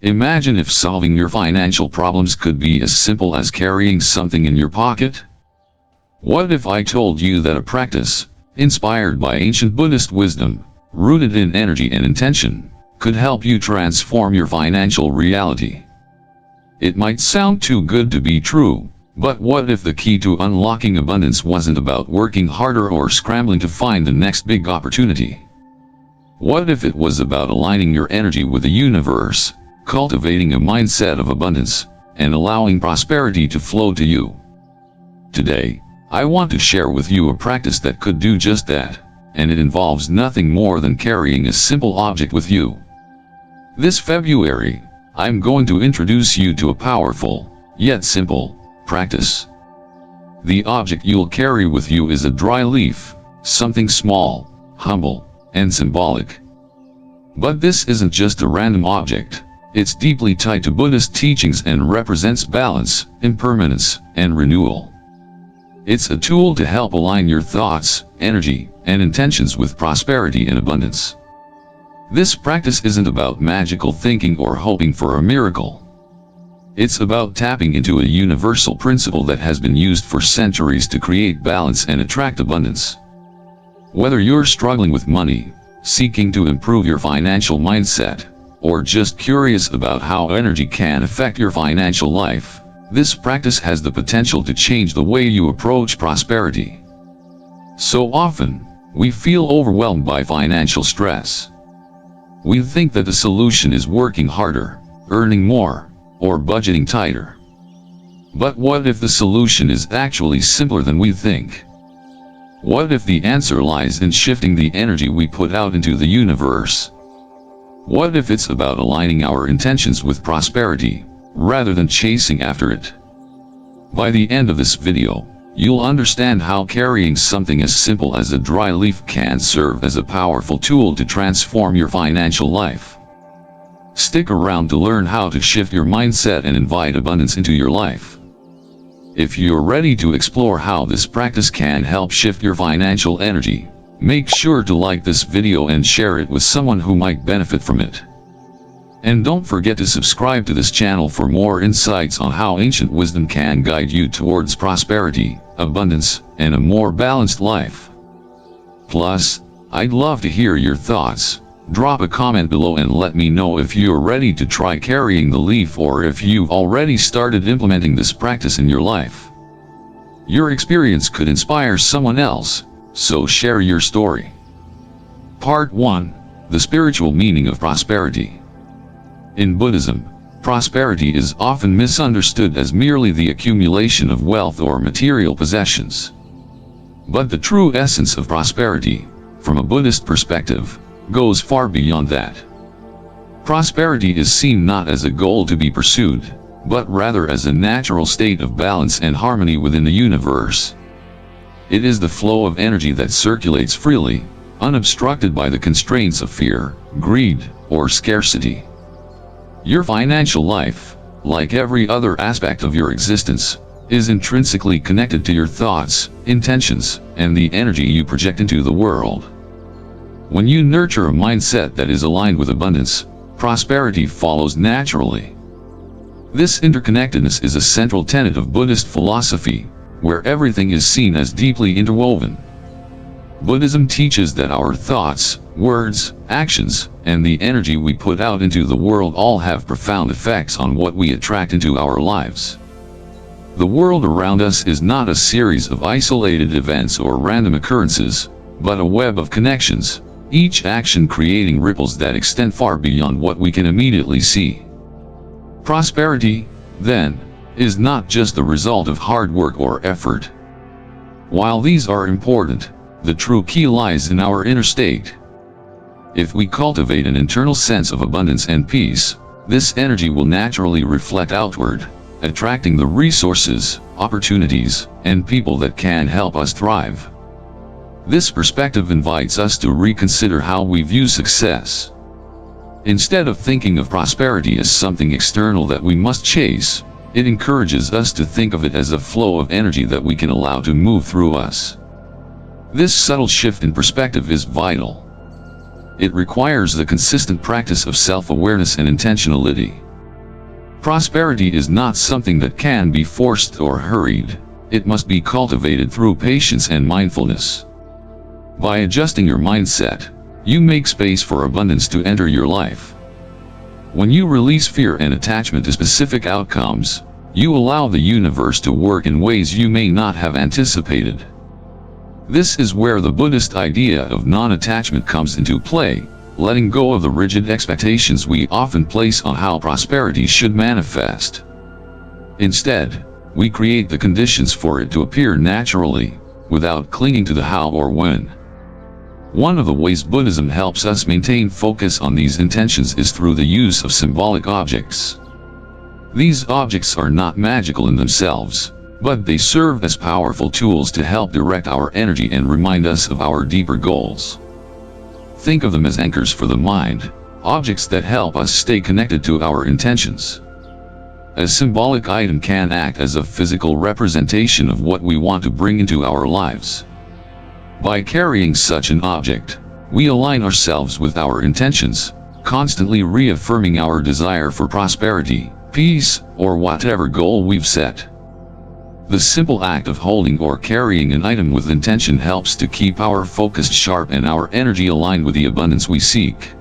Imagine if solving your financial problems could be as simple as carrying something in your pocket. What if I told you that a practice, inspired by ancient Buddhist wisdom, rooted in energy and intention, could help you transform your financial reality? It might sound too good to be true, but what if the key to unlocking abundance wasn't about working harder or scrambling to find the next big opportunity? What if it was about aligning your energy with the universe, cultivating a mindset of abundance, and allowing prosperity to flow to you? Today, I want to share with you a practice that could do just that, and it involves nothing more than carrying a simple object with you. This February, I'm going to introduce you to a powerful, yet simple, practice. The object you'll carry with you is a dry leaf, something small, humble, and symbolic. But this isn't just a random object. It's deeply tied to Buddhist teachings and represents balance, impermanence, and renewal. It's a tool to help align your thoughts, energy, and intentions with prosperity and abundance. This practice isn't about magical thinking or hoping for a miracle. It's about tapping into a universal principle that has been used for centuries to create balance and attract abundance. Whether you're struggling with money, seeking to improve your financial mindset, or just curious about how energy can affect your financial life, this practice has the potential to change the way you approach prosperity. So often, we feel overwhelmed by financial stress. We think that the solution is working harder, earning more, or budgeting tighter. But what if the solution is actually simpler than we think? What if the answer lies in shifting the energy we put out into the universe? What if it's about aligning our intentions with prosperity, rather than chasing after it? By the end of this video, you'll understand how carrying something as simple as a dry leaf can serve as a powerful tool to transform your financial life. Stick around to learn how to shift your mindset and invite abundance into your life. If you're ready to explore how this practice can help shift your financial energy, make sure to like this video and share it with someone who might benefit from it. And don't forget to subscribe to this channel for more insights on how ancient wisdom can guide you towards prosperity, abundance, and a more balanced life. Plus, I'd love to hear your thoughts. Drop a comment below and let me know if you're ready to try carrying the leaf or if you've already started implementing this practice in your life. Your experience could inspire someone else, so share your story. Part 1: The Spiritual Meaning of Prosperity. In Buddhism, prosperity is often misunderstood as merely the accumulation of wealth or material possessions. But the true essence of prosperity, from a Buddhist perspective, goes far beyond that. Prosperity is seen not as a goal to be pursued, but rather as a natural state of balance and harmony within the universe. It is the flow of energy that circulates freely, unobstructed by the constraints of fear, greed, or scarcity. Your financial life, like every other aspect of your existence, is intrinsically connected to your thoughts, intentions, and the energy you project into the world. When you nurture a mindset that is aligned with abundance, prosperity follows naturally. This interconnectedness is a central tenet of Buddhist philosophy, where everything is seen as deeply interwoven. Buddhism teaches that our thoughts, words, actions, and the energy we put out into the world all have profound effects on what we attract into our lives. The world around us is not a series of isolated events or random occurrences, but a web of connections, each action creating ripples that extend far beyond what we can immediately see. Prosperity, then, is not just the result of hard work or effort. While these are important, the true key lies in our inner state. If we cultivate an internal sense of abundance and peace, this energy will naturally reflect outward, attracting the resources, opportunities, and people that can help us thrive. This perspective invites us to reconsider how we view success. Instead of thinking of prosperity as something external that we must chase, it encourages us to think of it as a flow of energy that we can allow to move through us. This subtle shift in perspective is vital. It requires the consistent practice of self-awareness and intentionality. Prosperity is not something that can be forced or hurried. It must be cultivated through patience and mindfulness. By adjusting your mindset, you make space for abundance to enter your life. When you release fear and attachment to specific outcomes, you allow the universe to work in ways you may not have anticipated. This is where the Buddhist idea of non-attachment comes into play, letting go of the rigid expectations we often place on how prosperity should manifest. Instead, we create the conditions for it to appear naturally, without clinging to the how or when. One of the ways Buddhism helps us maintain focus on these intentions is through the use of symbolic objects. These objects are not magical in themselves, but they serve as powerful tools to help direct our energy and remind us of our deeper goals. Think of them as anchors for the mind, objects that help us stay connected to our intentions. A symbolic item can act as a physical representation of what we want to bring into our lives. By carrying such an object, we align ourselves with our intentions, constantly reaffirming our desire for prosperity, peace, or whatever goal we've set. The simple act of holding or carrying an item with intention helps to keep our focus sharp and our energy aligned with the abundance we seek.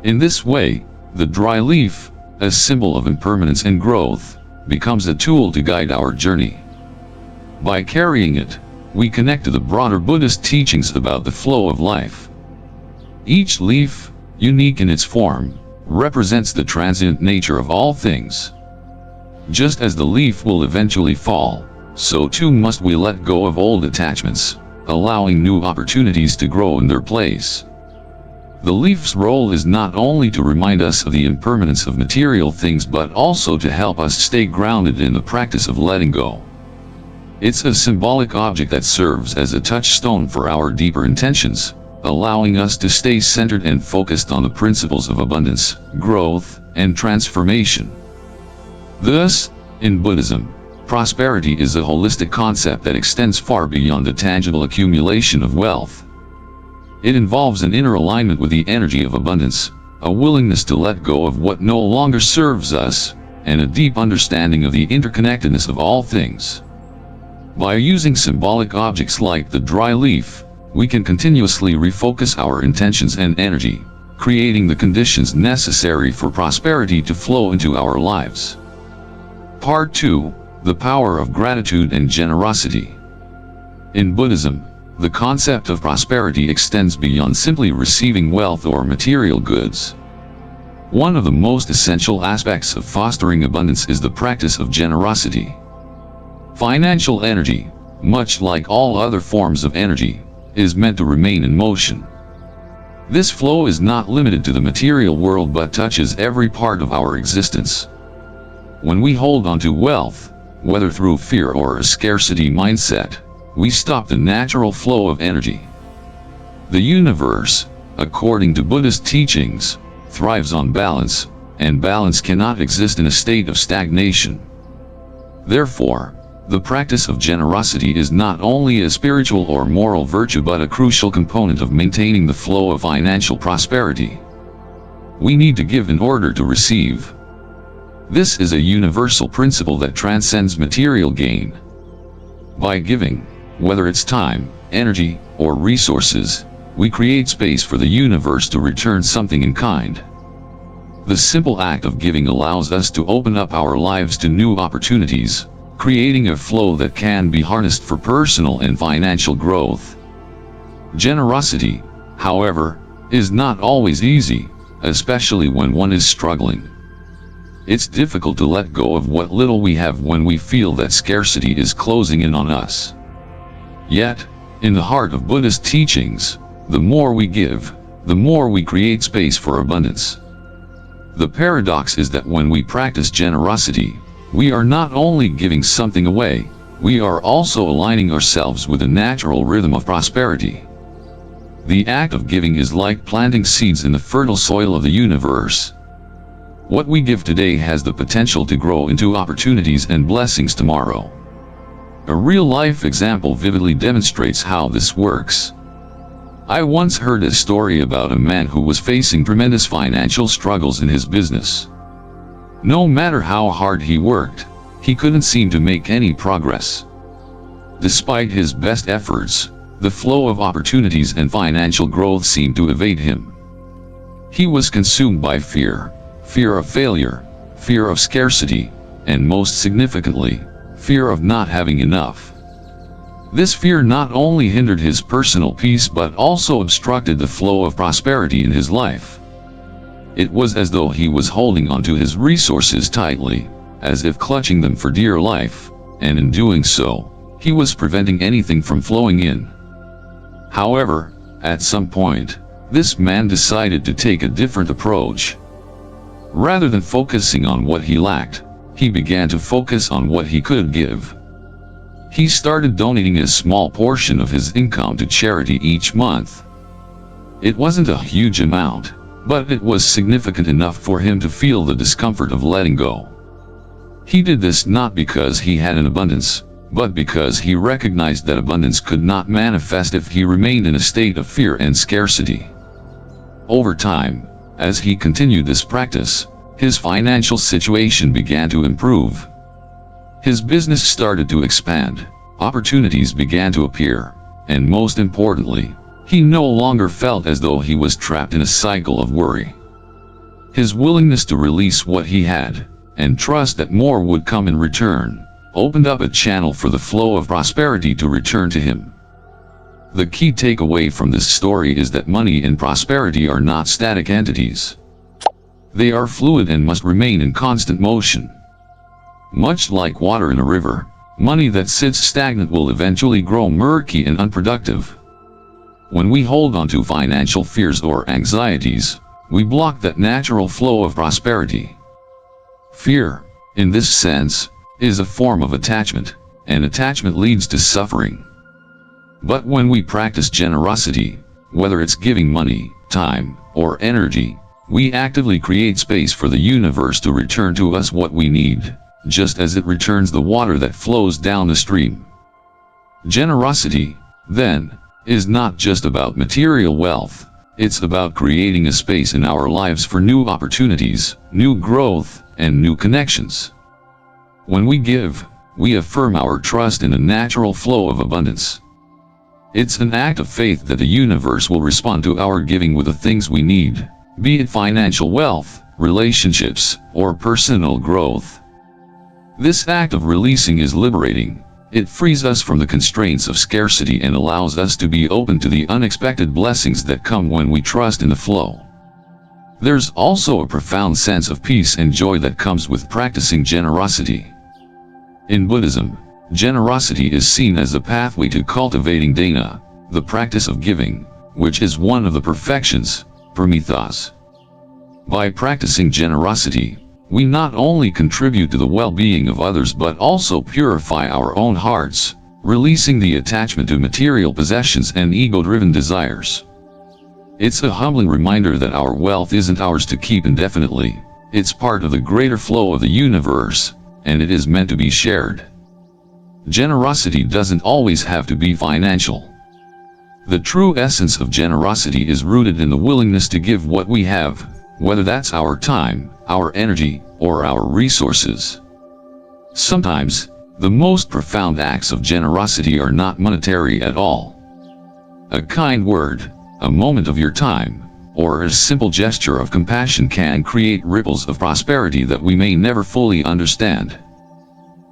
In this way, the dry leaf, a symbol of impermanence and growth, becomes a tool to guide our journey. By carrying it, we connect to the broader Buddhist teachings about the flow of life. Each leaf, unique in its form, represents the transient nature of all things. Just as the leaf will eventually fall, so too must we let go of old attachments, allowing new opportunities to grow in their place. The leaf's role is not only to remind us of the impermanence of material things but also to help us stay grounded in the practice of letting go. It's a symbolic object that serves as a touchstone for our deeper intentions, allowing us to stay centered and focused on the principles of abundance, growth, and transformation. Thus, in Buddhism, prosperity is a holistic concept that extends far beyond the tangible accumulation of wealth. It involves an inner alignment with the energy of abundance, a willingness to let go of what no longer serves us, and a deep understanding of the interconnectedness of all things. By using symbolic objects like the dry leaf, we can continuously refocus our intentions and energy, creating the conditions necessary for prosperity to flow into our lives. Part 2: The Power of Gratitude and Generosity. In Buddhism, the concept of prosperity extends beyond simply receiving wealth or material goods. One of the most essential aspects of fostering abundance is the practice of generosity. Financial energy, much like all other forms of energy, is meant to remain in motion. This flow is not limited to the material world but touches every part of our existence. When we hold on to wealth, whether through fear or a scarcity mindset, we stop the natural flow of energy. The universe, according to Buddhist teachings, thrives on balance, and balance cannot exist in a state of stagnation. Therefore, the practice of generosity is not only a spiritual or moral virtue but a crucial component of maintaining the flow of financial prosperity. We need to give in order to receive. This is a universal principle that transcends material gain. By giving, whether it's time, energy, or resources, we create space for the universe to return something in kind. The simple act of giving allows us to open up our lives to new opportunities, creating a flow that can be harnessed for personal and financial growth. Generosity, however, is not always easy, especially when one is struggling. It's difficult to let go of what little we have when we feel that scarcity is closing in on us. Yet, in the heart of Buddhist teachings, the more we give, the more we create space for abundance. The paradox is that when we practice generosity, we are not only giving something away, we are also aligning ourselves with the natural rhythm of prosperity. The act of giving is like planting seeds in the fertile soil of the universe. What we give today has the potential to grow into opportunities and blessings tomorrow. A real-life example vividly demonstrates how this works. I once heard a story about a man who was facing tremendous financial struggles in his business. No matter how hard he worked, he couldn't seem to make any progress. Despite his best efforts, the flow of opportunities and financial growth seemed to evade him. He was consumed by fear, fear of failure, fear of scarcity, and most significantly, fear of not having enough. This fear not only hindered his personal peace but also obstructed the flow of prosperity in his life. It was as though he was holding onto his resources tightly, as if clutching them for dear life, and in doing so, he was preventing anything from flowing in. However, at some point, this man decided to take a different approach. Rather than focusing on what he lacked, he began to focus on what he could give. He started donating a small portion of his income to charity each month. It wasn't a huge amount, but it was significant enough for him to feel the discomfort of letting go. He did this not because he had an abundance, but because he recognized that abundance could not manifest if he remained in a state of fear and scarcity. Over time, as he continued this practice, his financial situation began to improve. His business started to expand, opportunities began to appear, and most importantly, he no longer felt as though he was trapped in a cycle of worry. His willingness to release what he had, and trust that more would come in return, opened up a channel for the flow of prosperity to return to him. The key takeaway from this story is that money and prosperity are not static entities. They are fluid and must remain in constant motion. Much like water in a river, money that sits stagnant will eventually grow murky and unproductive. When we hold on to financial fears or anxieties, we block that natural flow of prosperity. Fear, in this sense, is a form of attachment, and attachment leads to suffering. But when we practice generosity, whether it's giving money, time, or energy, we actively create space for the universe to return to us what we need, just as it returns the water that flows down the stream. Generosity, then, is not just about material wealth, it's about creating a space in our lives for new opportunities, new growth, and new connections. When we give, we affirm our trust in a natural flow of abundance. It's an act of faith that the universe will respond to our giving with the things we need, be it financial wealth, relationships, or personal growth. This act of releasing is liberating. It frees us from the constraints of scarcity and allows us to be open to the unexpected blessings that come when we trust in the flow. There's also a profound sense of peace and joy that comes with practicing generosity. In Buddhism, generosity is seen as a pathway to cultivating dana, the practice of giving, which is one of the perfections, paramitas. By practicing generosity, we not only contribute to the well-being of others but also purify our own hearts, releasing the attachment to material possessions and ego-driven desires. It's a humbling reminder that our wealth isn't ours to keep indefinitely, it's part of the greater flow of the universe, and it is meant to be shared. Generosity doesn't always have to be financial. The true essence of generosity is rooted in the willingness to give what we have, whether that's our time, our energy, or our resources. Sometimes, the most profound acts of generosity are not monetary at all. A kind word, a moment of your time, or a simple gesture of compassion can create ripples of prosperity that we may never fully understand.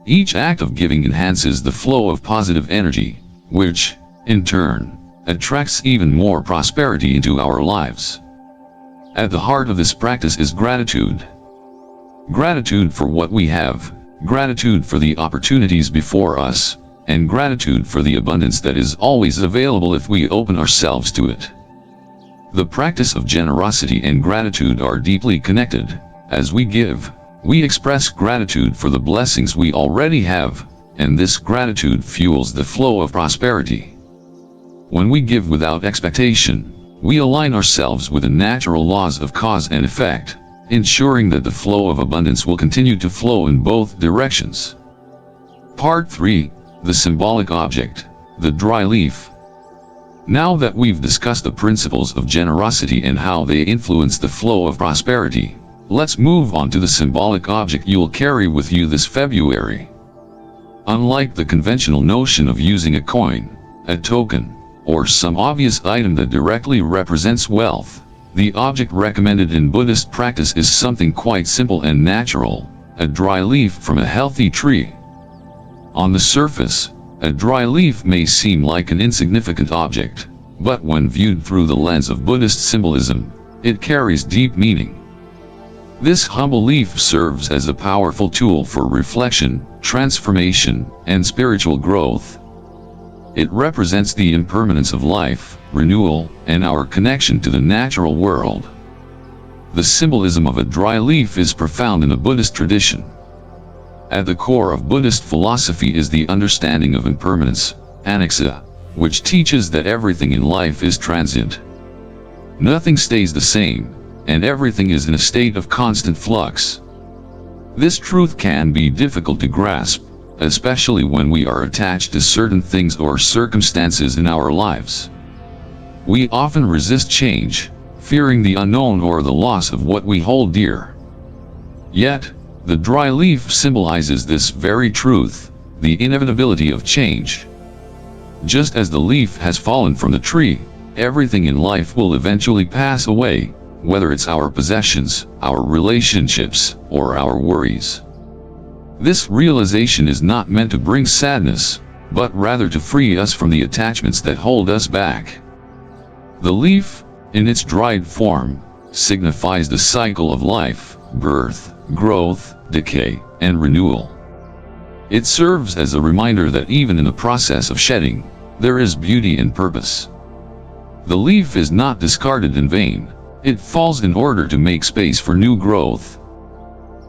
Each act of giving enhances the flow of positive energy, which, in turn, attracts even more prosperity into our lives. At the heart of this practice is gratitude. Gratitude for what we have, gratitude for the opportunities before us, and gratitude for the abundance that is always available if we open ourselves to it. The practice of generosity and gratitude are deeply connected. As we give, we express gratitude for the blessings we already have, and this gratitude fuels the flow of prosperity. When we give without expectation, we align ourselves with the natural laws of cause and effect, ensuring that the flow of abundance will continue to flow in both directions. Part 3, the symbolic object, the dry leaf. Now that we've discussed the principles of generosity and how they influence the flow of prosperity, Let's move on to the symbolic object you'll carry with you this February. Unlike the conventional notion of using a coin, a token, or some obvious item that directly represents wealth, the object recommended in Buddhist practice is something quite simple and natural: a dry leaf from a healthy tree. On the surface, a dry leaf may seem like an insignificant object, but when viewed through the lens of Buddhist symbolism, it carries deep meaning. This humble leaf serves as a powerful tool for reflection, transformation, and spiritual growth. It represents the impermanence of life, renewal, and our connection to the natural world. The symbolism of a dry leaf is profound in the Buddhist tradition. At the core of Buddhist philosophy is the understanding of impermanence, anicca, which teaches that everything in life is transient. Nothing stays the same, and everything is in a state of constant flux. This truth can be difficult to grasp, especially when we are attached to certain things or circumstances in our lives. We often resist change, fearing the unknown or the loss of what we hold dear. Yet, the dry leaf symbolizes this very truth, the inevitability of change. Just as the leaf has fallen from the tree, everything in life will eventually pass away, whether it's our possessions, our relationships, or our worries. This realization is not meant to bring sadness, but rather to free us from the attachments that hold us back. The leaf, in its dried form, signifies the cycle of life: birth, growth, decay, and renewal. It serves as a reminder that even in the process of shedding, there is beauty and purpose. The leaf is not discarded in vain. It falls in order to make space for new growth.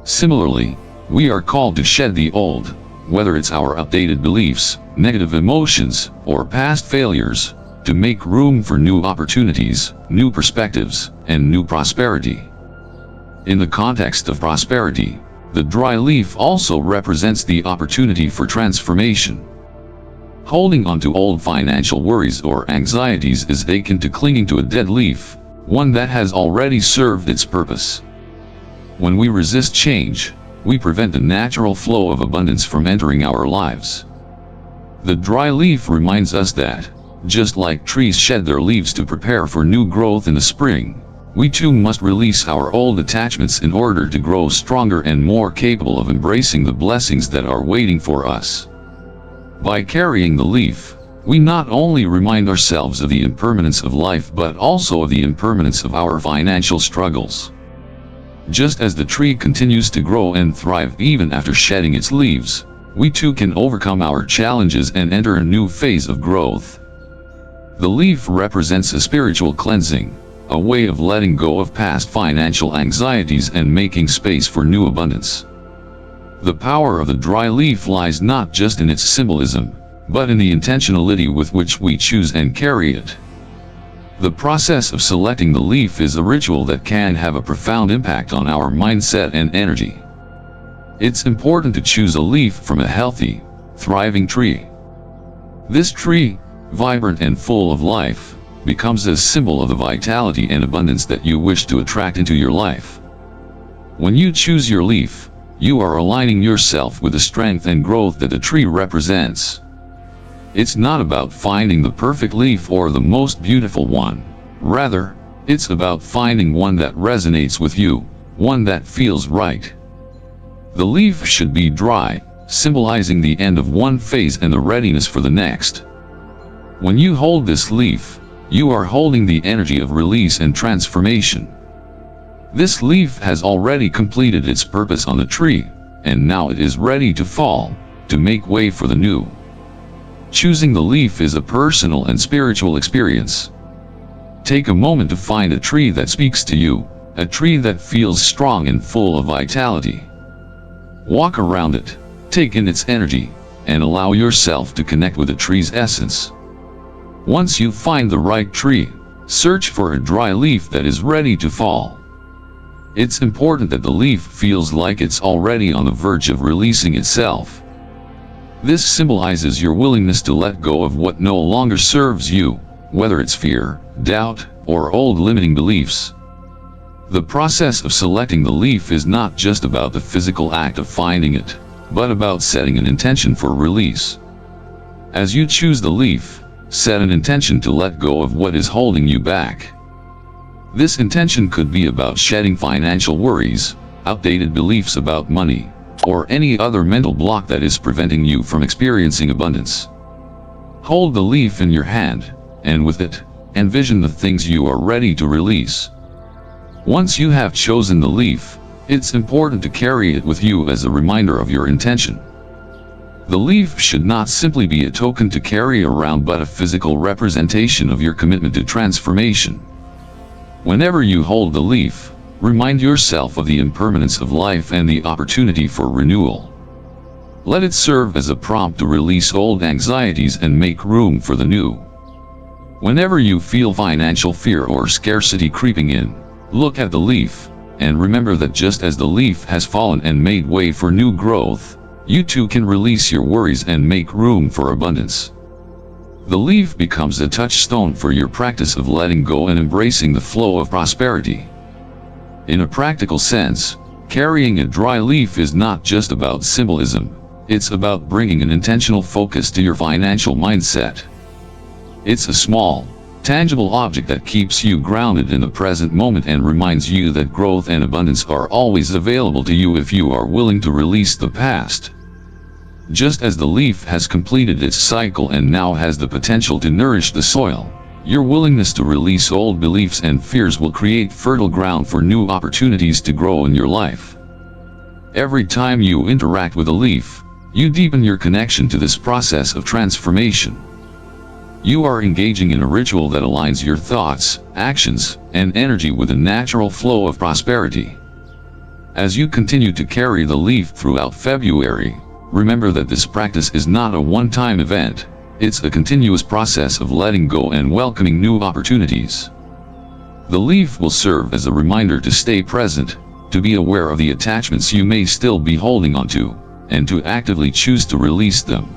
Similarly, we are called to shed the old, whether it's our outdated beliefs, negative emotions, or past failures, to make room for new opportunities, new perspectives, and new prosperity. In the context of prosperity, the dry leaf also represents the opportunity for transformation. Holding on to old financial worries or anxieties is akin to clinging to a dead leaf, one that has already served its purpose. When we resist change, we prevent the natural flow of abundance from entering our lives. The dry leaf reminds us that, just like trees shed their leaves to prepare for new growth in the spring, we too must release our old attachments in order to grow stronger and more capable of embracing the blessings that are waiting for us. By carrying the leaf, we not only remind ourselves of the impermanence of life but also of the impermanence of our financial struggles. Just as the tree continues to grow and thrive even after shedding its leaves, we too can overcome our challenges and enter a new phase of growth. The leaf represents a spiritual cleansing, a way of letting go of past financial anxieties and making space for new abundance. The power of the dry leaf lies not just in its symbolism, but in the intentionality with which we choose and carry it. The process of selecting the leaf is a ritual that can have a profound impact on our mindset and energy. It's important to choose a leaf from a healthy, thriving tree. This tree, vibrant and full of life, becomes a symbol of the vitality and abundance that you wish to attract into your life. When you choose your leaf, you are aligning yourself with the strength and growth that the tree represents. It's not about finding the perfect leaf or the most beautiful one. Rather, it's about finding one that resonates with you, one that feels right. The leaf should be dry, symbolizing the end of one phase and the readiness for the next. When you hold this leaf, you are holding the energy of release and transformation. This leaf has already completed its purpose on the tree, and now it is ready to fall, to make way for the new. Choosing the leaf is a personal and spiritual experience. Take a moment to find a tree that speaks to you, a tree that feels strong and full of vitality. Walk around it, take in its energy, and allow yourself to connect with the tree's essence. Once you find the right tree, search for a dry leaf that is ready to fall. It's important that the leaf feels like it's already on the verge of releasing itself. This symbolizes your willingness to let go of what no longer serves you, whether it's fear, doubt, or old limiting beliefs. The process of selecting the leaf is not just about the physical act of finding it, but about setting an intention for release. As you choose the leaf, set an intention to let go of what is holding you back. This intention could be about shedding financial worries, outdated beliefs about money, or any other mental block that is preventing you from experiencing abundance. Hold the leaf in your hand, and with it, envision the things you are ready to release. Once you have chosen the leaf, it's important to carry it with you as a reminder of your intention. The leaf should not simply be a token to carry around but a physical representation of your commitment to transformation. Whenever you hold the leaf, remind yourself of the impermanence of life and the opportunity for renewal. Let it serve as a prompt to release old anxieties and make room for the new. Whenever you feel financial fear or scarcity creeping in, look at the leaf, and remember that just as the leaf has fallen and made way for new growth, you too can release your worries and make room for abundance. The leaf becomes a touchstone for your practice of letting go and embracing the flow of prosperity. In a practical sense, carrying a dry leaf is not just about symbolism, it's about bringing an intentional focus to your financial mindset. It's a small, tangible object that keeps you grounded in the present moment and reminds you that growth and abundance are always available to you if you are willing to release the past. Just as the leaf has completed its cycle and now has the potential to nourish the soil, your willingness to release old beliefs and fears will create fertile ground for new opportunities to grow in your life. Every time you interact with a leaf, you deepen your connection to this process of transformation. You are engaging in a ritual that aligns your thoughts, actions, and energy with the natural flow of prosperity. As you continue to carry the leaf throughout February, remember that this practice is not a one-time event, it's a continuous process of letting go and welcoming new opportunities. The leaf will serve as a reminder to stay present, to be aware of the attachments you may still be holding onto, and to actively choose to release them.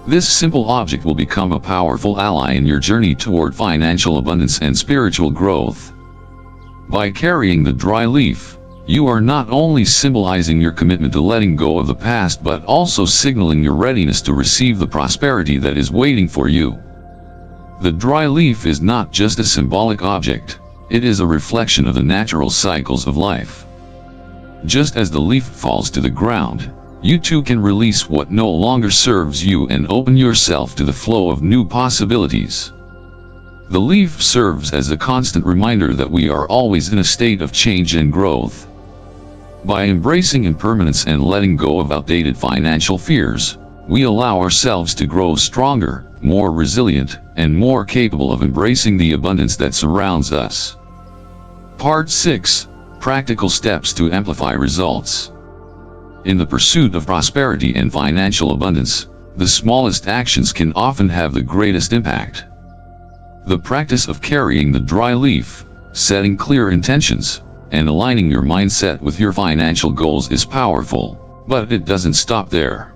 This simple object will become a powerful ally in your journey toward financial abundance and spiritual growth. By carrying the dry leaf, you are not only symbolizing your commitment to letting go of the past but also signaling your readiness to receive the prosperity that is waiting for you. The dry leaf is not just a symbolic object, it is a reflection of the natural cycles of life. Just as the leaf falls to the ground, you too can release what no longer serves you and open yourself to the flow of new possibilities. The leaf serves as a constant reminder that we are always in a state of change and growth. By embracing impermanence and letting go of outdated financial fears, we allow ourselves to grow stronger, more resilient, and more capable of embracing the abundance that surrounds us. Part 6: Practical Steps to Amplify Results. In the pursuit of prosperity and financial abundance, the smallest actions can often have the greatest impact. The practice of carrying the dry leaf, setting clear intentions, and aligning your mindset with your financial goals is powerful, but it doesn't stop there.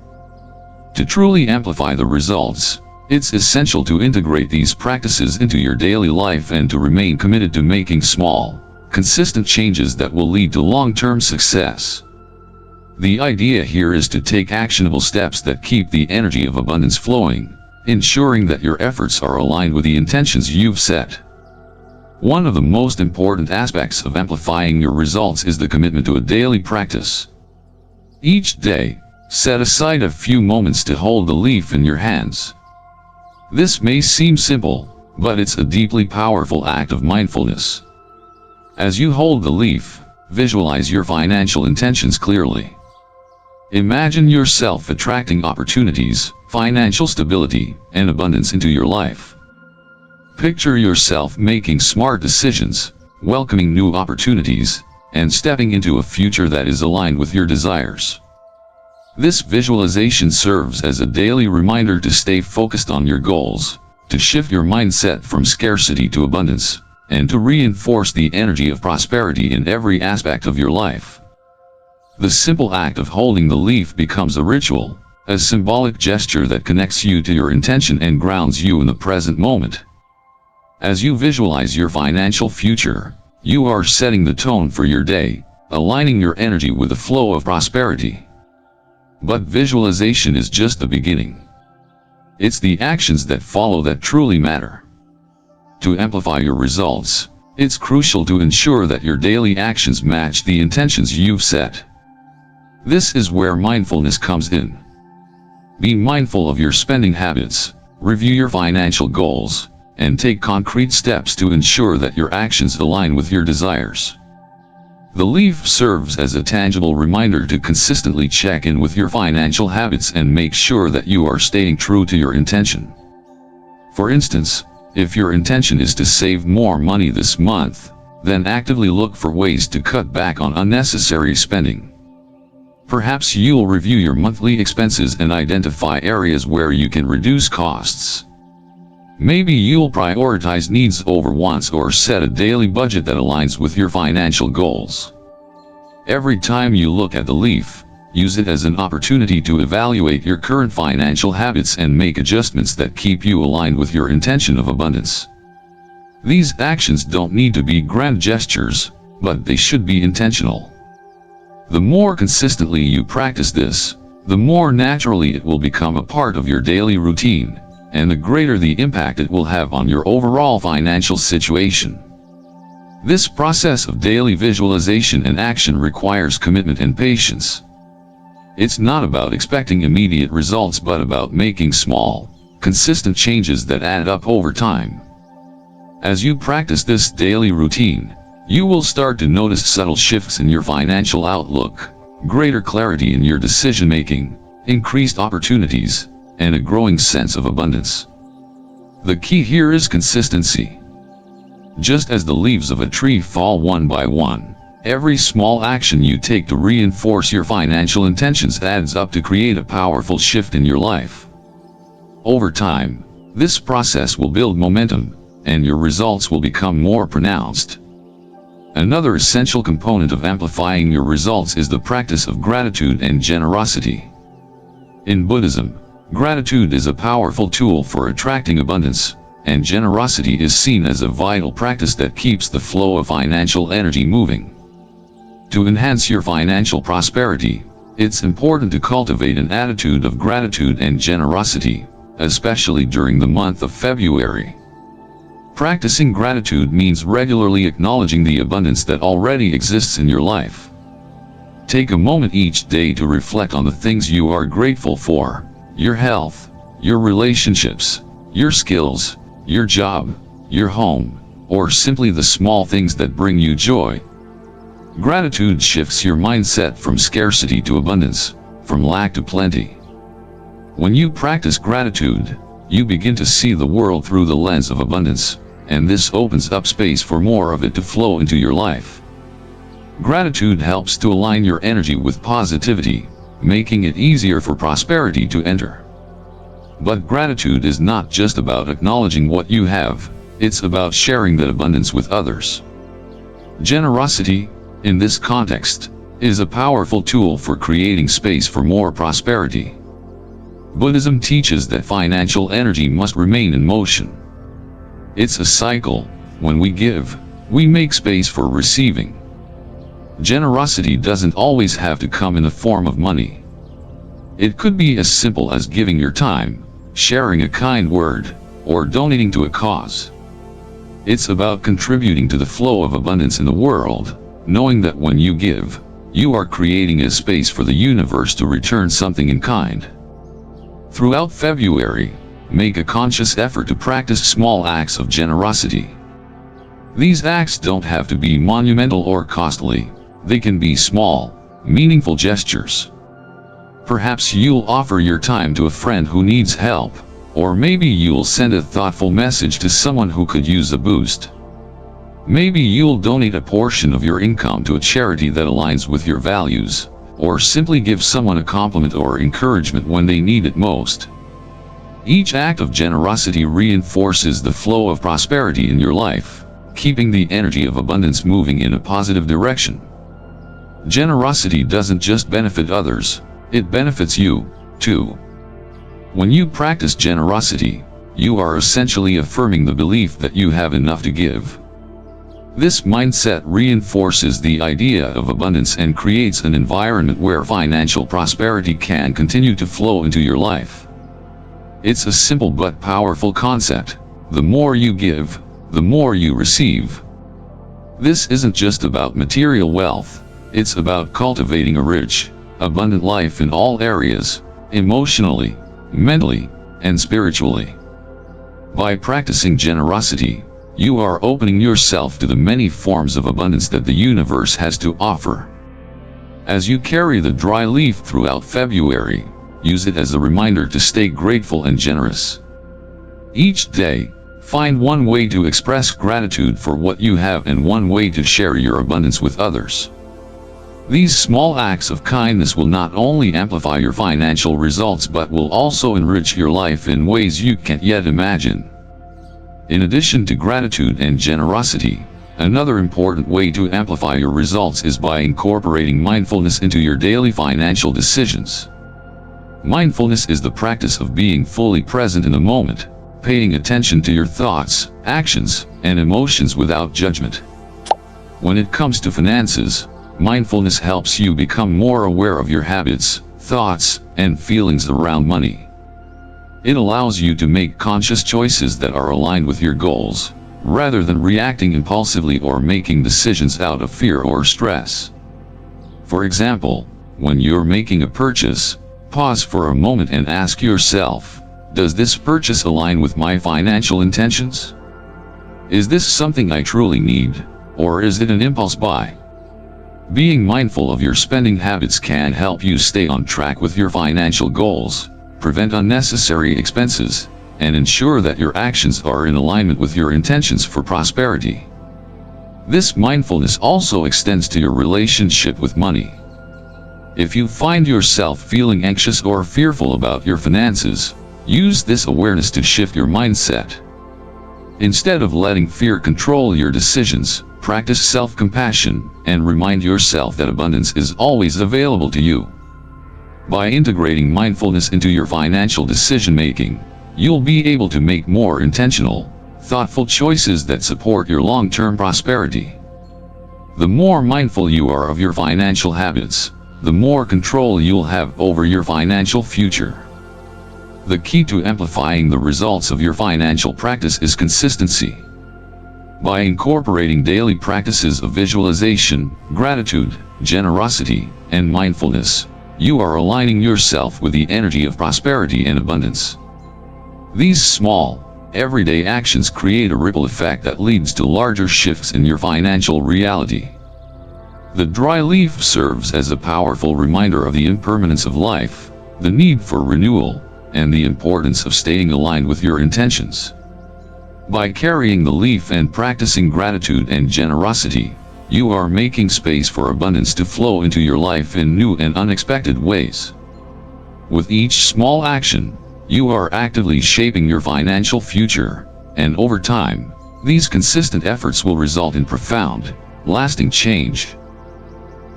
To truly amplify the results, it's essential to integrate these practices into your daily life and to remain committed to making small, consistent changes that will lead to long-term success. The idea here is to take actionable steps that keep the energy of abundance flowing, ensuring that your efforts are aligned with the intentions you've set. One of the most important aspects of amplifying your results is the commitment to a daily practice. Each day, set aside a few moments to hold the leaf in your hands. This may seem simple, but it's a deeply powerful act of mindfulness. As you hold the leaf, visualize your financial intentions clearly. Imagine yourself attracting opportunities, financial stability, and abundance into your life. Picture yourself making smart decisions, welcoming new opportunities, and stepping into a future that is aligned with your desires. This visualization serves as a daily reminder to stay focused on your goals, to shift your mindset from scarcity to abundance, and to reinforce the energy of prosperity in every aspect of your life. The simple act of holding the leaf becomes a ritual, a symbolic gesture that connects you to your intention and grounds you in the present moment. As you visualize your financial future, You are setting the tone for your day, aligning your energy with the flow of prosperity. But visualization is just the beginning. It's the actions that follow that truly matter. To amplify your results, it's crucial to ensure that your daily actions match the intentions you've set. This is where mindfulness comes in. Be mindful of your spending habits, review your financial goals, and take concrete steps to ensure that your actions align with your desires. The leaf serves as a tangible reminder to consistently check in with your financial habits and make sure that you are staying true to your intention. For instance, if your intention is to save more money this month, then actively look for ways to cut back on unnecessary spending. Perhaps you'll review your monthly expenses and identify areas where you can reduce costs. Maybe you'll prioritize needs over wants or set a daily budget that aligns with your financial goals. Every time you look at the leaf, use it as an opportunity to evaluate your current financial habits and make adjustments that keep you aligned with your intention of abundance. These actions don't need to be grand gestures, but they should be intentional. The more consistently you practice this, the more naturally it will become a part of your daily routine, and the greater the impact it will have on your overall financial situation. This process of daily visualization and action requires commitment and patience. It's not about expecting immediate results but about making small, consistent changes that add up over time. As you practice this daily routine, you will start to notice subtle shifts in your financial outlook, greater clarity in your decision-making, increased opportunities, and a growing sense of abundance. The key here is consistency. Just as the leaves of a tree fall one by one, every small action you take to reinforce your financial intentions adds up to create a powerful shift in your life. Over time, this process will build momentum, and your results will become more pronounced. Another essential component of amplifying your results is the practice of gratitude and generosity. In Buddhism, gratitude is a powerful tool for attracting abundance, and generosity is seen as a vital practice that keeps the flow of financial energy moving. To enhance your financial prosperity, it's important to cultivate an attitude of gratitude and generosity, especially during the month of February. Practicing gratitude means regularly acknowledging the abundance that already exists in your life. Take a moment each day to reflect on the things you are grateful for: your health, your relationships, your skills, your job, your home, or simply the small things that bring you joy. Gratitude shifts your mindset from scarcity to abundance, from lack to plenty. When you practice gratitude, you begin to see the world through the lens of abundance, and this opens up space for more of it to flow into your life. Gratitude helps to align your energy with positivity, making it easier for prosperity to enter. But gratitude is not just about acknowledging what you have, it's about sharing that abundance with others. Generosity, in this context, is a powerful tool for creating space for more prosperity. Buddhism teaches that financial energy must remain in motion. It's a cycle. When we give, we make space for receiving. Generosity doesn't always have to come in the form of money. It could be as simple as giving your time, sharing a kind word, or donating to a cause. It's about contributing to the flow of abundance in the world, knowing that when you give, you are creating a space for the universe to return something in kind. Throughout February, make a conscious effort to practice small acts of generosity. These acts don't have to be monumental or costly. They can be small, meaningful gestures. Perhaps you'll offer your time to a friend who needs help, or maybe you'll send a thoughtful message to someone who could use a boost. Maybe you'll donate a portion of your income to a charity that aligns with your values, or simply give someone a compliment or encouragement when they need it most. Each act of generosity reinforces the flow of prosperity in your life, keeping the energy of abundance moving in a positive direction. Generosity doesn't just benefit others, it benefits you, too. When you practice generosity, you are essentially affirming the belief that you have enough to give. This mindset reinforces the idea of abundance and creates an environment where financial prosperity can continue to flow into your life. It's a simple but powerful concept. The more you give, the more you receive. This isn't just about material wealth, it's about cultivating a rich, abundant life in all areas, emotionally, mentally, and spiritually. By practicing generosity, you are opening yourself to the many forms of abundance that the universe has to offer. As you carry the dry leaf throughout February, use it as a reminder to stay grateful and generous. Each day, find one way to express gratitude for what you have and one way to share your abundance with others. These small acts of kindness will not only amplify your financial results but will also enrich your life in ways you can't yet imagine. In addition to gratitude and generosity, another important way to amplify your results is by incorporating mindfulness into your daily financial decisions. Mindfulness is the practice of being fully present in the moment, paying attention to your thoughts, actions, and emotions without judgment. When it comes to finances, mindfulness helps you become more aware of your habits, thoughts, and feelings around money. It allows you to make conscious choices that are aligned with your goals, rather than reacting impulsively or making decisions out of fear or stress. For example, when you're making a purchase, pause for a moment and ask yourself, does this purchase align with my financial intentions? Is this something I truly need, or is it an impulse buy? Being mindful of your spending habits can help you stay on track with your financial goals, prevent unnecessary expenses, and ensure that your actions are in alignment with your intentions for prosperity. This mindfulness also extends to your relationship with money. If you find yourself feeling anxious or fearful about your finances, use this awareness to shift your mindset. Instead of letting fear control your decisions, practice self-compassion and remind yourself that abundance is always available to you. By integrating mindfulness into your financial decision-making, you'll be able to make more intentional, thoughtful choices that support your long-term prosperity. The more mindful you are of your financial habits, the more control you'll have over your financial future. The key to amplifying the results of your financial practice is consistency. By incorporating daily practices of visualization, gratitude, generosity, and mindfulness, you are aligning yourself with the energy of prosperity and abundance. These small, everyday actions create a ripple effect that leads to larger shifts in your financial reality. The dry leaf serves as a powerful reminder of the impermanence of life, the need for renewal, and the importance of staying aligned with your intentions. By carrying the leaf and practicing gratitude and generosity, you are making space for abundance to flow into your life in new and unexpected ways. With each small action, you are actively shaping your financial future, and over time, these consistent efforts will result in profound, lasting change.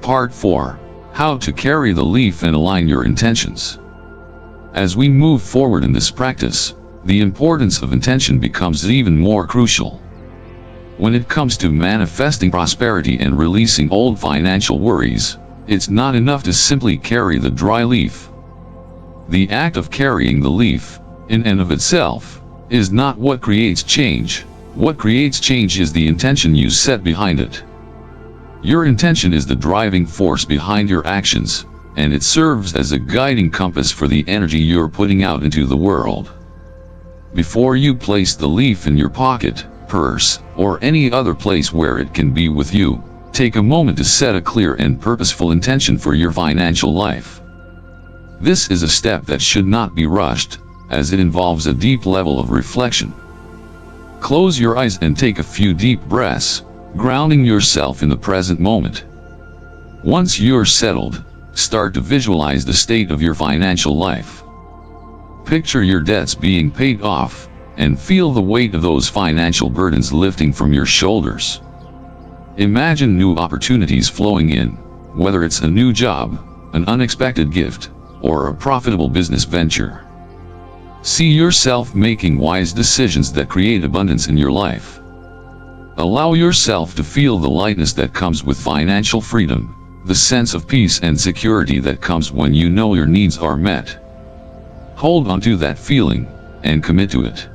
Part 4. How to carry the leaf and align your intentions. As we move forward in this practice, the importance of intention becomes even more crucial. When it comes to manifesting prosperity and releasing old financial worries, it's not enough to simply carry the dry leaf. The act of carrying the leaf, in and of itself, is not what creates change. What creates change is the intention you set behind it. Your intention is the driving force behind your actions, and it serves as a guiding compass for the energy you're putting out into the world. Before you place the leaf in your pocket, purse, or any other place where it can be with you, take a moment to set a clear and purposeful intention for your financial life. This is a step that should not be rushed, as it involves a deep level of reflection. Close your eyes and take a few deep breaths, grounding yourself in the present moment. Once you're settled, start to visualize the state of your financial life. Picture your debts being paid off, and feel the weight of those financial burdens lifting from your shoulders. Imagine new opportunities flowing in, whether it's a new job, an unexpected gift, or a profitable business venture. See yourself making wise decisions that create abundance in your life. Allow yourself to feel the lightness that comes with financial freedom, the sense of peace and security that comes when you know your needs are met. Hold on to that feeling, and commit to it.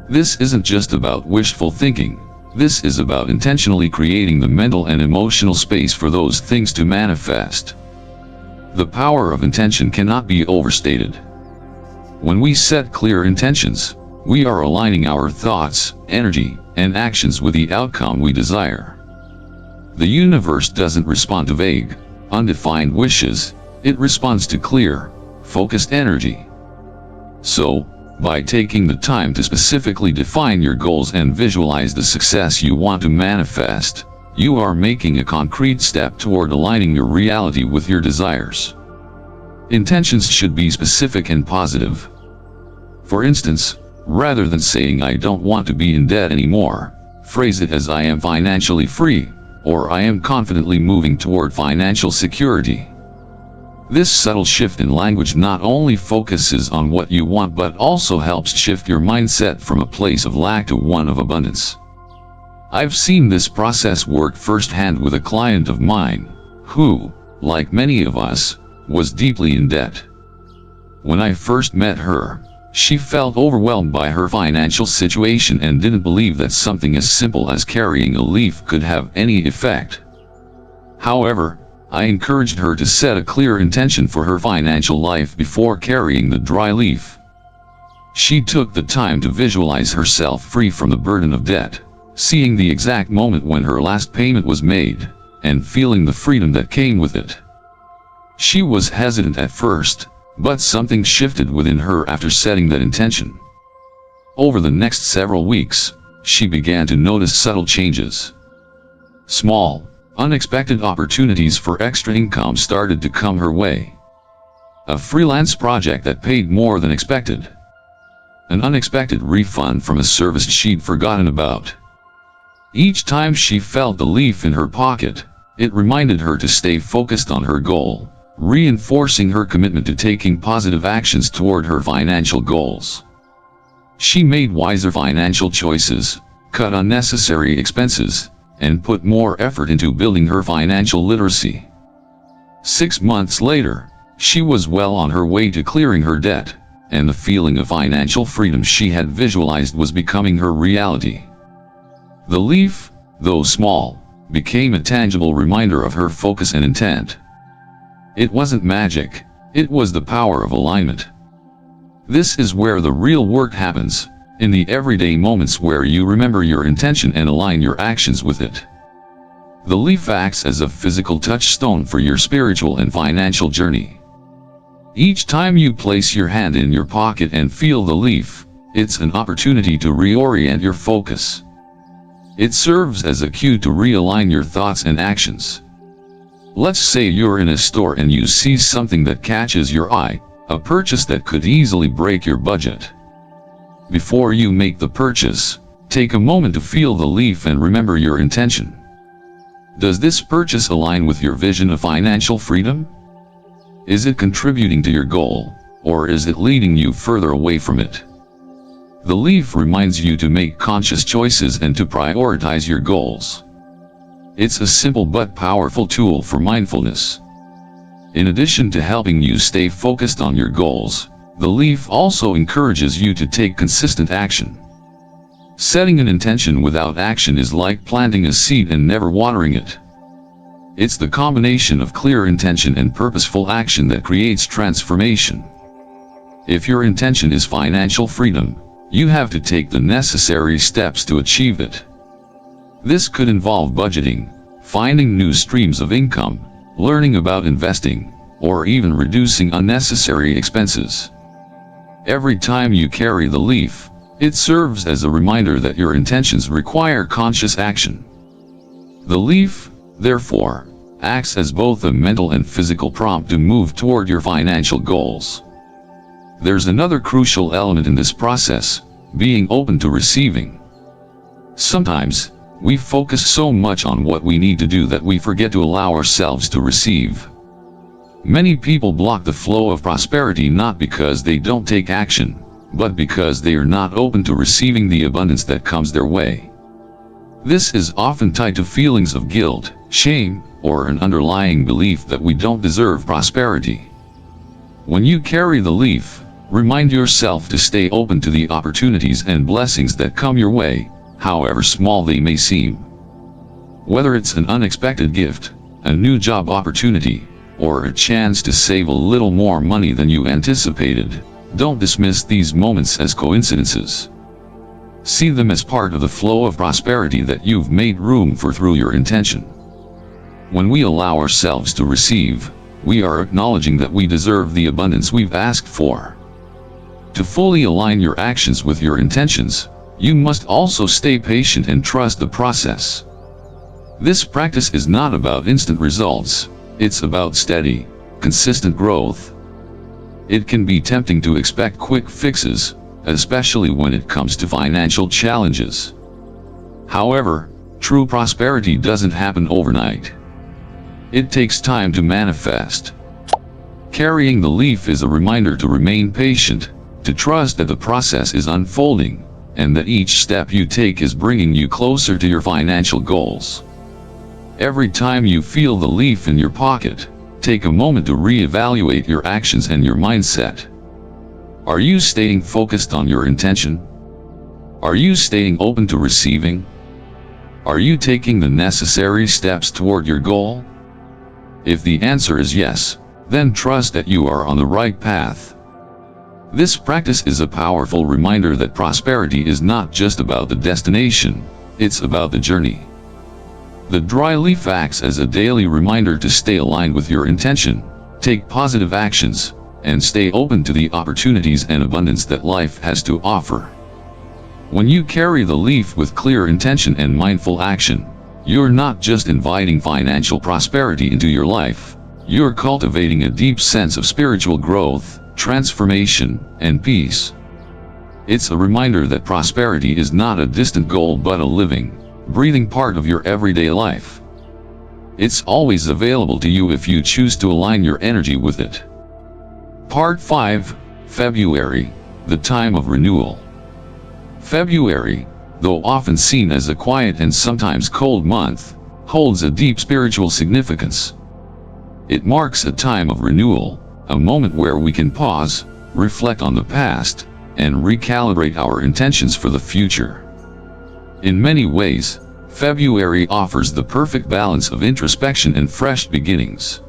This isn't just about wishful thinking, this is about intentionally creating the mental and emotional space for those things to manifest. The power of intention cannot be overstated. When we set clear intentions, we are aligning our thoughts, energy, and actions with the outcome we desire. The universe doesn't respond to vague, undefined wishes, it responds to clear, focused energy. So, by taking the time to specifically define your goals and visualize the success you want to manifest, you are making a concrete step toward aligning your reality with your desires. Intentions should be specific and positive. For instance, rather than saying "I don't want to be in debt anymore," phrase it as "I am financially free," or "I am confidently moving toward financial security." This subtle shift in language not only focuses on what you want but also helps shift your mindset from a place of lack to one of abundance. I've seen this process work firsthand with a client of mine, who, like many of us, was deeply in debt. When I first met her, she felt overwhelmed by her financial situation and didn't believe that something as simple as carrying a leaf could have any effect. However, I encouraged her to set a clear intention for her financial life before carrying the dry leaf. She took the time to visualize herself free from the burden of debt, seeing the exact moment when her last payment was made, and feeling the freedom that came with it. She was hesitant at first, but something shifted within her after setting that intention. Over the next several weeks, she began to notice subtle changes. Small, unexpected opportunities for extra income started to come her way. A freelance project that paid more than expected. An unexpected refund from a service she'd forgotten about. Each time she felt the leaf in her pocket, it reminded her to stay focused on her goal, reinforcing her commitment to taking positive actions toward her financial goals. She made wiser financial choices, cut unnecessary expenses, and put more effort into building her financial literacy. 6 months later, she was well on her way to clearing her debt, and the feeling of financial freedom she had visualized was becoming her reality. The leaf, though small, became a tangible reminder of her focus and intent. It wasn't magic, it was the power of alignment. This is where the real work happens, in the everyday moments where you remember your intention and align your actions with it. The leaf acts as a physical touchstone for your spiritual and financial journey. Each time you place your hand in your pocket and feel the leaf, it's an opportunity to reorient your focus. It serves as a cue to realign your thoughts and actions. Let's say you're in a store and you see something that catches your eye, a purchase that could easily break your budget. Before you make the purchase, take a moment to feel the leaf and remember your intention. Does this purchase align with your vision of financial freedom? Is it contributing to your goal, or is it leading you further away from it? The leaf reminds you to make conscious choices and to prioritize your goals. It's a simple but powerful tool for mindfulness. In addition to helping you stay focused on your goals, the leaf also encourages you to take consistent action. Setting an intention without action is like planting a seed and never watering it. It's the combination of clear intention and purposeful action that creates transformation. If your intention is financial freedom, you have to take the necessary steps to achieve it. This could involve budgeting, finding new streams of income, learning about investing, or even reducing unnecessary expenses. Every time you carry the leaf, it serves as a reminder that your intentions require conscious action. The leaf, therefore, acts as both a mental and physical prompt to move toward your financial goals. There's another crucial element in this process: being open to receiving. Sometimes, we focus so much on what we need to do that we forget to allow ourselves to receive. Many people block the flow of prosperity not because they don't take action, but because they are not open to receiving the abundance that comes their way. This is often tied to feelings of guilt, shame, or an underlying belief that we don't deserve prosperity. When you carry the leaf, remind yourself to stay open to the opportunities and blessings that come your way, however small they may seem. Whether it's an unexpected gift, a new job opportunity, or a chance to save a little more money than you anticipated, don't dismiss these moments as coincidences. See them as part of the flow of prosperity that you've made room for through your intention. When we allow ourselves to receive, we are acknowledging that we deserve the abundance we've asked for. To fully align your actions with your intentions, you must also stay patient and trust the process. This practice is not about instant results, it's about steady, consistent growth. It can be tempting to expect quick fixes, especially when it comes to financial challenges. However, true prosperity doesn't happen overnight. It takes time to manifest. Carrying the leaf is a reminder to remain patient, to trust that the process is unfolding, and that each step you take is bringing you closer to your financial goals. Every time you feel the leaf in your pocket, take a moment to reevaluate your actions and your mindset. Are you staying focused on your intention? Are you staying open to receiving? Are you taking the necessary steps toward your goal? If the answer is yes, then trust that you are on the right path. This practice is a powerful reminder that prosperity is not just about the destination, it's about the journey. The dry leaf acts as a daily reminder to stay aligned with your intention, take positive actions, and stay open to the opportunities and abundance that life has to offer. When you carry the leaf with clear intention and mindful action, you're not just inviting financial prosperity into your life, you're cultivating a deep sense of spiritual growth, transformation, and peace. It's a reminder that prosperity is not a distant goal but a living, breathing part of your everyday life. It's always available to you if you choose to align your energy with it. Part 5, February, the time of renewal. February, though often seen as a quiet and sometimes cold month, holds a deep spiritual significance. It marks a time of renewal, a moment where we can pause, reflect on the past, and recalibrate our intentions for the future. In many ways, February offers the perfect balance of introspection and fresh beginnings.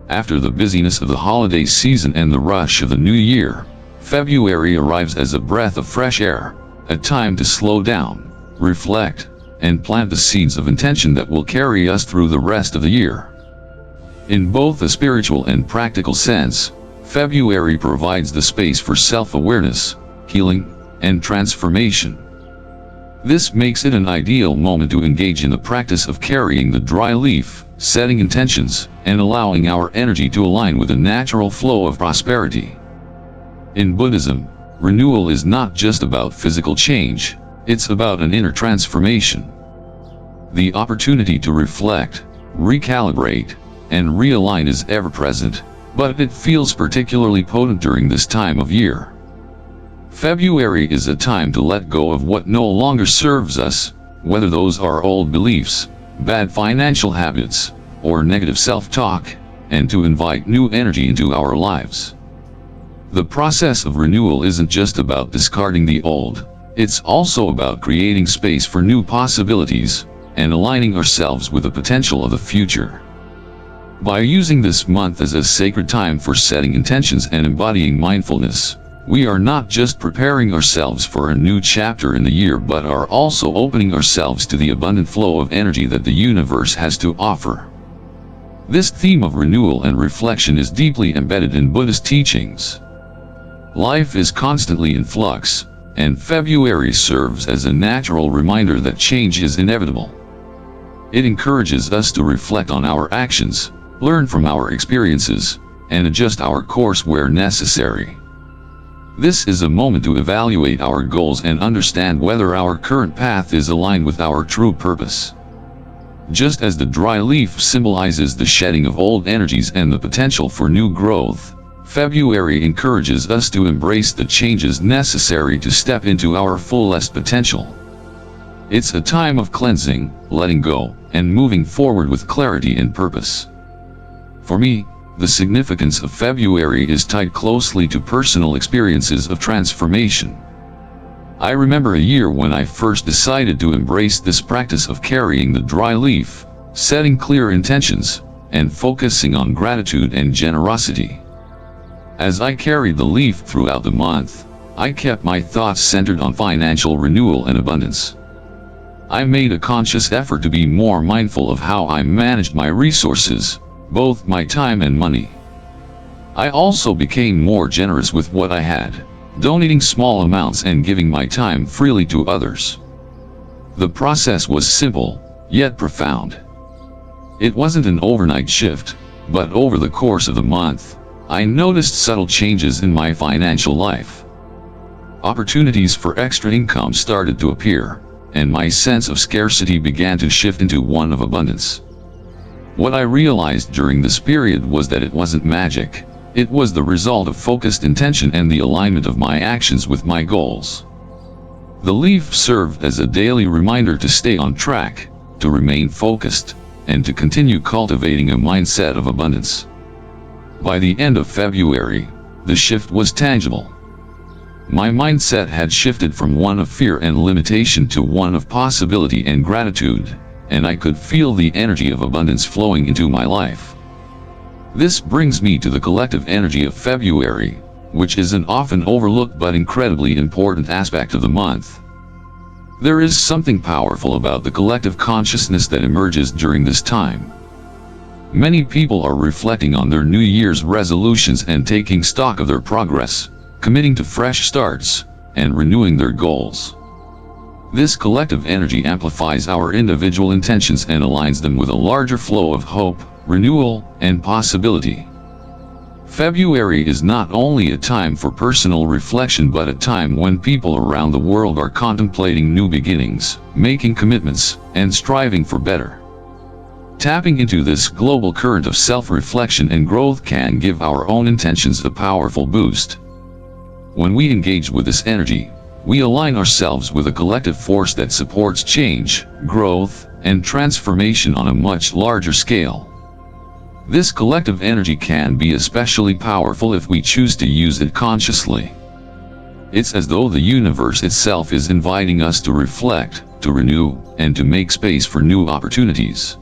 After the busyness of the holiday season and the rush of the new year, February arrives as a breath of fresh air, a time to slow down, reflect, and plant the seeds of intention that will carry us through the rest of the year. In both a spiritual and practical sense, February provides the space for self-awareness, healing, and transformation. This makes it an ideal moment to engage in the practice of carrying the dry leaf, setting intentions, and allowing our energy to align with the natural flow of prosperity. In Buddhism, renewal is not just about physical change, it's about an inner transformation. The opportunity to reflect, recalibrate, and realign is ever present, but it feels particularly potent during this time of year. February is a time to let go of what no longer serves us, whether those are old beliefs, bad financial habits, or negative self-talk, and to invite new energy into our lives. The process of renewal isn't just about discarding the old, it's also about creating space for new possibilities, and aligning ourselves with the potential of the future. By using this month as a sacred time for setting intentions and embodying mindfulness, we are not just preparing ourselves for a new chapter in the year but are also opening ourselves to the abundant flow of energy that the universe has to offer. This theme of renewal and reflection is deeply embedded in Buddhist teachings. Life is constantly in flux, and February serves as a natural reminder that change is inevitable. It encourages us to reflect on our actions, learn from our experiences, and adjust our course where necessary. This is a moment to evaluate our goals and understand whether our current path is aligned with our true purpose. Just as the dry leaf symbolizes the shedding of old energies and the potential for new growth, February encourages us to embrace the changes necessary to step into our fullest potential. It's a time of cleansing, letting go, and moving forward with clarity and purpose. For me, the significance of February is tied closely to personal experiences of transformation. I remember a year when I first decided to embrace this practice of carrying the dry leaf, setting clear intentions, and focusing on gratitude and generosity. As I carried the leaf throughout the month, I kept my thoughts centered on financial renewal and abundance. I made a conscious effort to be more mindful of how I managed my resources, both my time and money. I also became more generous with what I had, donating small amounts and giving my time freely to others. The process was simple, yet profound. It wasn't an overnight shift, but over the course of the month, I noticed subtle changes in my financial life. Opportunities for extra income started to appear, and my sense of scarcity began to shift into one of abundance. What I realized during this period was that it wasn't magic, it was the result of focused intention and the alignment of my actions with my goals. The leaf served as a daily reminder to stay on track, to remain focused, and to continue cultivating a mindset of abundance. By the end of February, the shift was tangible. My mindset had shifted from one of fear and limitation to one of possibility and gratitude, and I could feel the energy of abundance flowing into my life. This brings me to the collective energy of February, which is an often overlooked but incredibly important aspect of the month. There is something powerful about the collective consciousness that emerges during this time. Many people are reflecting on their New Year's resolutions and taking stock of their progress, committing to fresh starts, and renewing their goals. This collective energy amplifies our individual intentions and aligns them with a larger flow of hope, renewal, and possibility. February is not only a time for personal reflection but a time when people around the world are contemplating new beginnings, making commitments, and striving for better. Tapping into this global current of self-reflection and growth can give our own intentions a powerful boost. When we engage with this energy, we align ourselves with a collective force that supports change, growth, and transformation on a much larger scale. This collective energy can be especially powerful if we choose to use it consciously. It's as though the universe itself is inviting us to reflect, to renew, and to make space for new opportunities.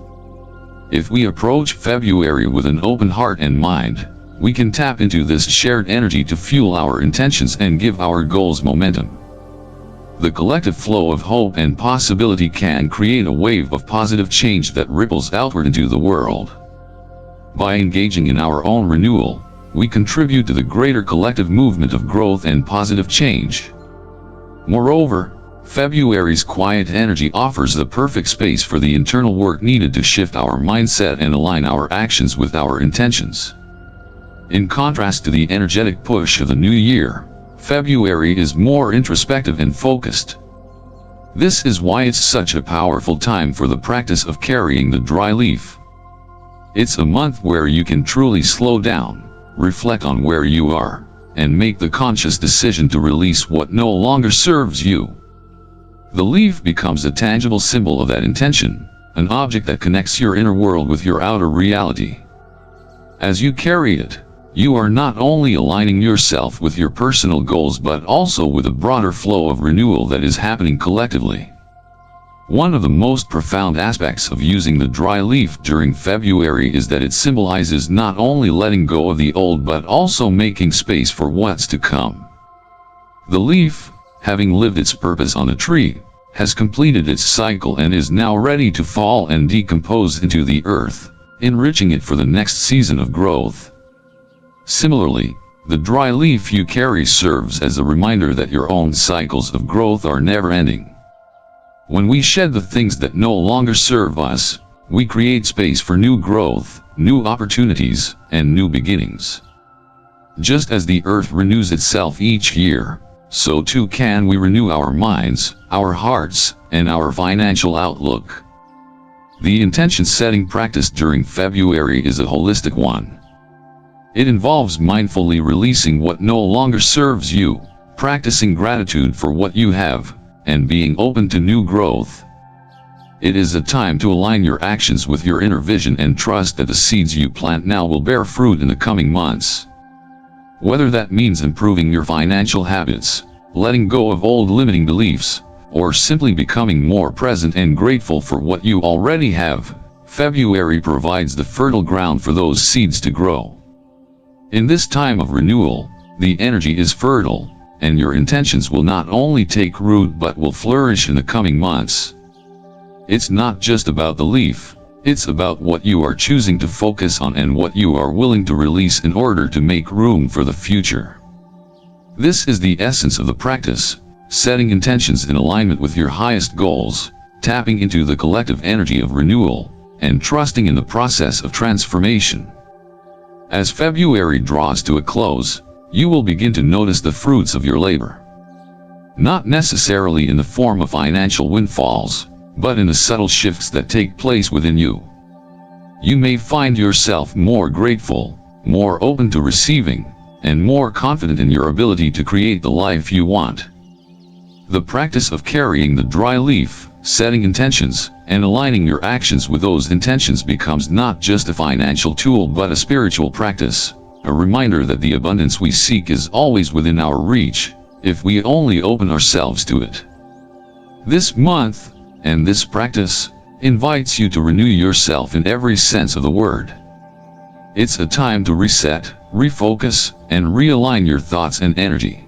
If we approach February with an open heart and mind, we can tap into this shared energy to fuel our intentions and give our goals momentum. The collective flow of hope and possibility can create a wave of positive change that ripples outward into the world. By engaging in our own renewal, we contribute to the greater collective movement of growth and positive change. Moreover, February's quiet energy offers the perfect space for the internal work needed to shift our mindset and align our actions with our intentions. In contrast to the energetic push of the new year, February is more introspective and focused. This is why it's such a powerful time for the practice of carrying the dry leaf. It's a month where you can truly slow down, reflect on where you are, and make the conscious decision to release what no longer serves you. The leaf becomes a tangible symbol of that intention, an object that connects your inner world with your outer reality. As you carry it, you are not only aligning yourself with your personal goals but also with a broader flow of renewal that is happening collectively. One of the most profound aspects of using the dry leaf during February is that it symbolizes not only letting go of the old but also making space for what's to come. The leaf, having lived its purpose on a tree, has completed its cycle and is now ready to fall and decompose into the earth, enriching it for the next season of growth. Similarly, the dry leaf you carry serves as a reminder that your own cycles of growth are never ending. When we shed the things that no longer serve us, we create space for new growth, new opportunities, and new beginnings. Just as the earth renews itself each year, so too can we renew our minds, our hearts, and our financial outlook. The intention-setting practice during February is a holistic one. It involves mindfully releasing what no longer serves you, practicing gratitude for what you have, and being open to new growth. It is a time to align your actions with your inner vision and trust that the seeds you plant now will bear fruit in the coming months. Whether that means improving your financial habits, letting go of old limiting beliefs, or simply becoming more present and grateful for what you already have, February provides the fertile ground for those seeds to grow. In this time of renewal, the energy is fertile, and your intentions will not only take root but will flourish in the coming months. It's not just about the leaf, it's about what you are choosing to focus on and what you are willing to release in order to make room for the future. This is the essence of the practice, setting intentions in alignment with your highest goals, tapping into the collective energy of renewal, and trusting in the process of transformation. As February draws to a close, you will begin to notice the fruits of your labor. Not necessarily in the form of financial windfalls, but in the subtle shifts that take place within you. You may find yourself more grateful, more open to receiving, and more confident in your ability to create the life you want. The practice of carrying the dry leaf, setting intentions, and aligning your actions with those intentions becomes not just a financial tool but a spiritual practice, a reminder that the abundance we seek is always within our reach, if we only open ourselves to it. This month, and this practice, invites you to renew yourself in every sense of the word. It's a time to reset, refocus, and realign your thoughts and energy.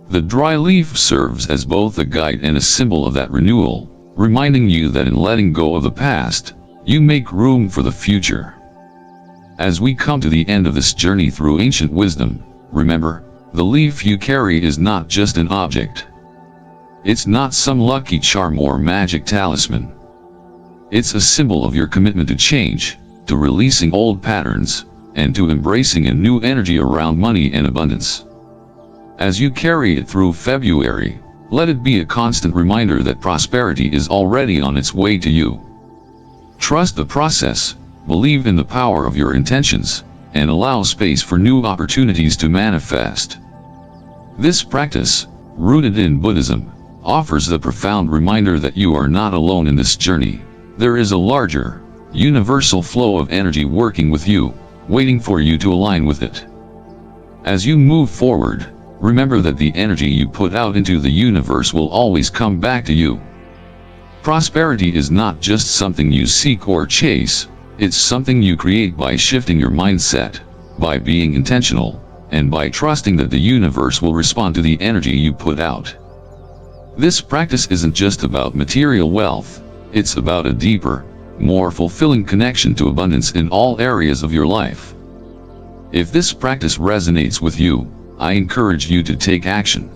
The dry leaf serves as both a guide and a symbol of that renewal, reminding you that in letting go of the past, you make room for the future. As we come to the end of this journey through ancient wisdom, remember, the leaf you carry is not just an object. It's not some lucky charm or magic talisman. It's a symbol of your commitment to change, to releasing old patterns, and to embracing a new energy around money and abundance. As you carry it through February, let it be a constant reminder that prosperity is already on its way to you. Trust the process, believe in the power of your intentions, and allow space for new opportunities to manifest. This practice, rooted in Buddhism, offers the profound reminder that you are not alone in this journey. There is a larger, universal flow of energy working with you, waiting for you to align with it. As you move forward, remember that the energy you put out into the universe will always come back to you. Prosperity is not just something you seek or chase, it's something you create by shifting your mindset, by being intentional, and by trusting that the universe will respond to the energy you put out. This practice isn't just about material wealth, it's about a deeper, more fulfilling connection to abundance in all areas of your life. If this practice resonates with you, I encourage you to take action.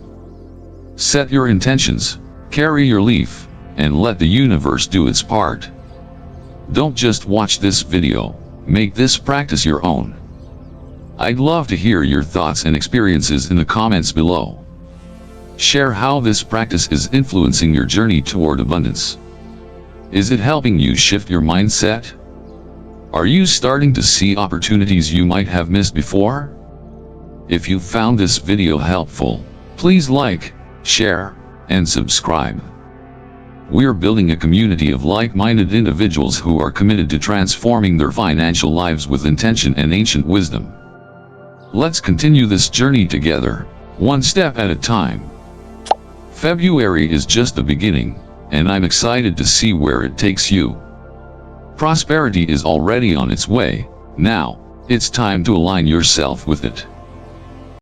Set your intentions, carry your leaf, and let the universe do its part. Don't just watch this video, make this practice your own. I'd love to hear your thoughts and experiences in the comments below. Share how this practice is influencing your journey toward abundance. Is it helping you shift your mindset? Are you starting to see opportunities you might have missed before? If you found this video helpful, please like, share, and subscribe. We're building a community of like-minded individuals who are committed to transforming their financial lives with intention and ancient wisdom. Let's continue this journey together, one step at a time. February is just the beginning, and I'm excited to see where it takes you. Prosperity is already on its way. Now, it's time to align yourself with it.